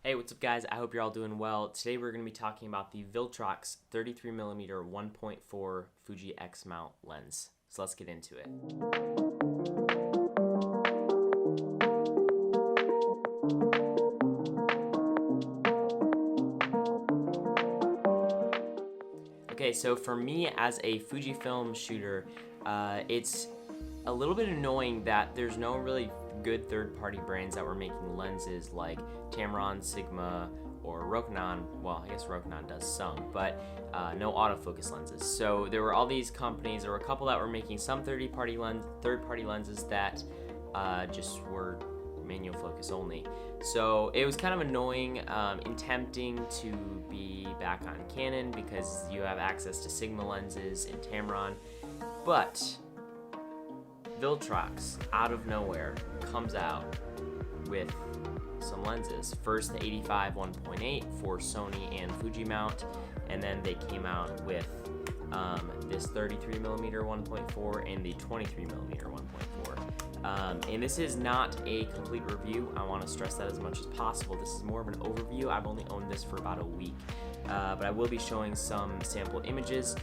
Hey, what's up guys? I hope you're all doing well. Today we're going to be talking about the Viltrox 33mm 1.4 Fuji X mount lens. So let's get into it. Okay, so for me as a Fujifilm shooter, it's a little bit annoying that there's no really good third-party brands that were making lenses like Tamron, Sigma, or Rokinon. Well, I guess Rokinon does some, but no autofocus lenses. So there were all these companies, there were a couple that were making some third-party lenses that just were manual focus only. So it was kind of annoying and tempting to be back on Canon because you have access to Sigma lenses and Tamron, but Viltrox, out of nowhere, comes out with some lenses. First, the 85 1.8 for Sony and Fuji mount, and then they came out with this 33mm 1.4 and the 23mm 1.4. And this is not a complete review. I want to stress that as much as possible. This is more of an overview. I've only owned this for about a week, but I will be showing some sample images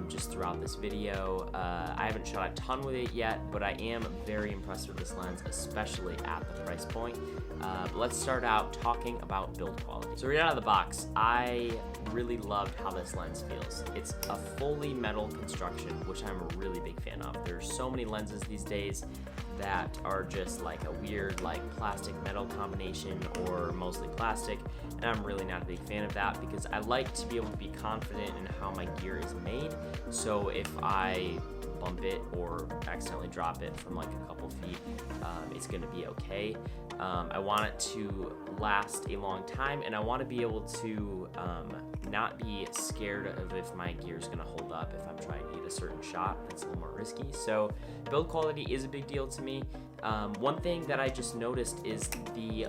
just throughout this video. I haven't shot a ton with it yet, but I am very impressed with this lens, especially at the price point. But let's start out talking about build quality. So right out of the box, I really loved how this lens feels. It's a fully metal construction, which I'm a really big fan of. There's so many lenses these days that are just like a weird like plastic metal combination or mostly plastic, and I'm really not a big fan of that because I like to be able to be confident in how my gear is made. So if I bump it or accidentally drop it from like a couple feet, it's gonna be okay. I want it to last a long time, and I want to be able to not be scared of if my gear is gonna hold up if I'm trying to get a certain shot. That's a little more risky. So build quality is a big deal to me. One thing that I just noticed is the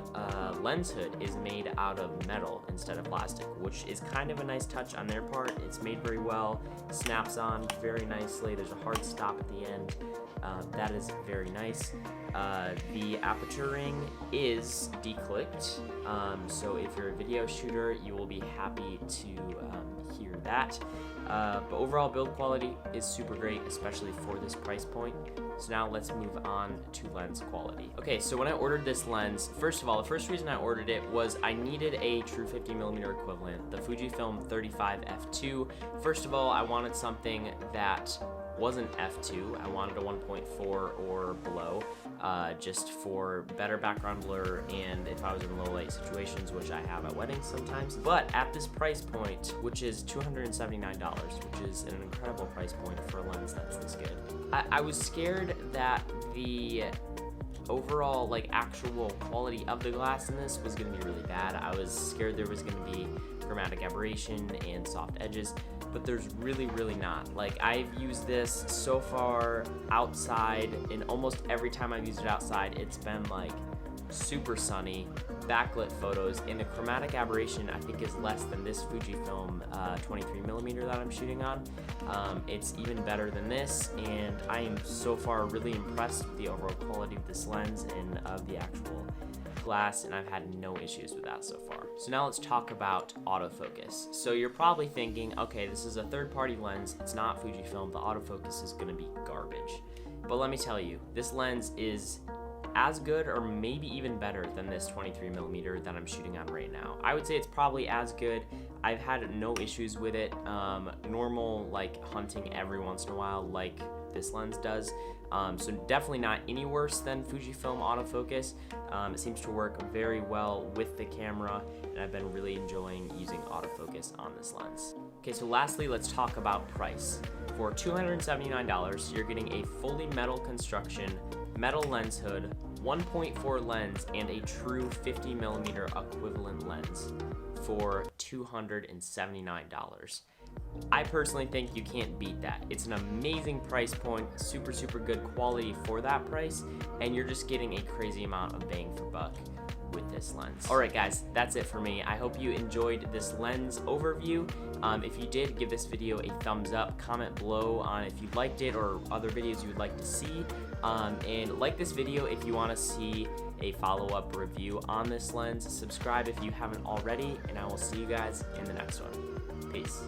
lens hood is made out of metal instead of plastic, which is kind of a nice touch on their part. It's made very well, snaps on very nicely. There's a hard stop at the end. That is very nice. The aperture ring is declicked, so if you're a video shooter, you will be happy to hear that. But overall build quality is super great, especially for this price point. So now let's move on to lens quality. Okay, so when I ordered this lens, first of all, the first reason I ordered it was I needed a true 50mm equivalent, the Fujifilm 35 f2. First of all, I wanted something that wasn't f2. I wanted a 1.4 or below, just for better background blur and if I was in low light situations, which I have at weddings sometimes. But at this price point, which is $279, which is an incredible price point for a lens that's this good, I was scared that the overall like actual quality of the glass in this was going to be really bad. I was scared there was going to be chromatic aberration and soft edges, but there's really not. Like, I've used this so far outside, and almost every time I've used it outside, it's been like super sunny, backlit photos, and the chromatic aberration I think is less than this Fujifilm 23mm that I'm shooting on. It's even better than this, and I am so far really impressed with the overall quality of this lens and of the actual glass, and I've had no issues with that so far. So now let's talk about autofocus. So you're probably thinking, okay, this is a third-party lens, it's not Fujifilm, the autofocus is gonna be garbage. But let me tell you, this lens is as good or maybe even better than this 23mm that I'm shooting on right now. I would say it's probably as good. I've had no issues with it. Normal like hunting every once in a while like this lens does. So definitely not any worse than Fujifilm autofocus. It seems to work very well with the camera, and I've been really enjoying using autofocus on this lens. Okay, so lastly, let's talk about price. For $279, you're getting a fully metal construction, metal lens hood, 1.4 lens, and a true 50mm equivalent lens for $279. I personally think you can't beat that. It's an amazing price point, super good quality for that price, and you're just getting a crazy amount of bang for buck with this lens. Alright guys, that's it for me. I hope you enjoyed this lens overview. If you did, give this video a thumbs up, comment below on if you liked it or other videos you would like to see, and like this video if you want to see a follow-up review on this lens. Subscribe if you haven't already, and I will see you guys in the next one. Peace.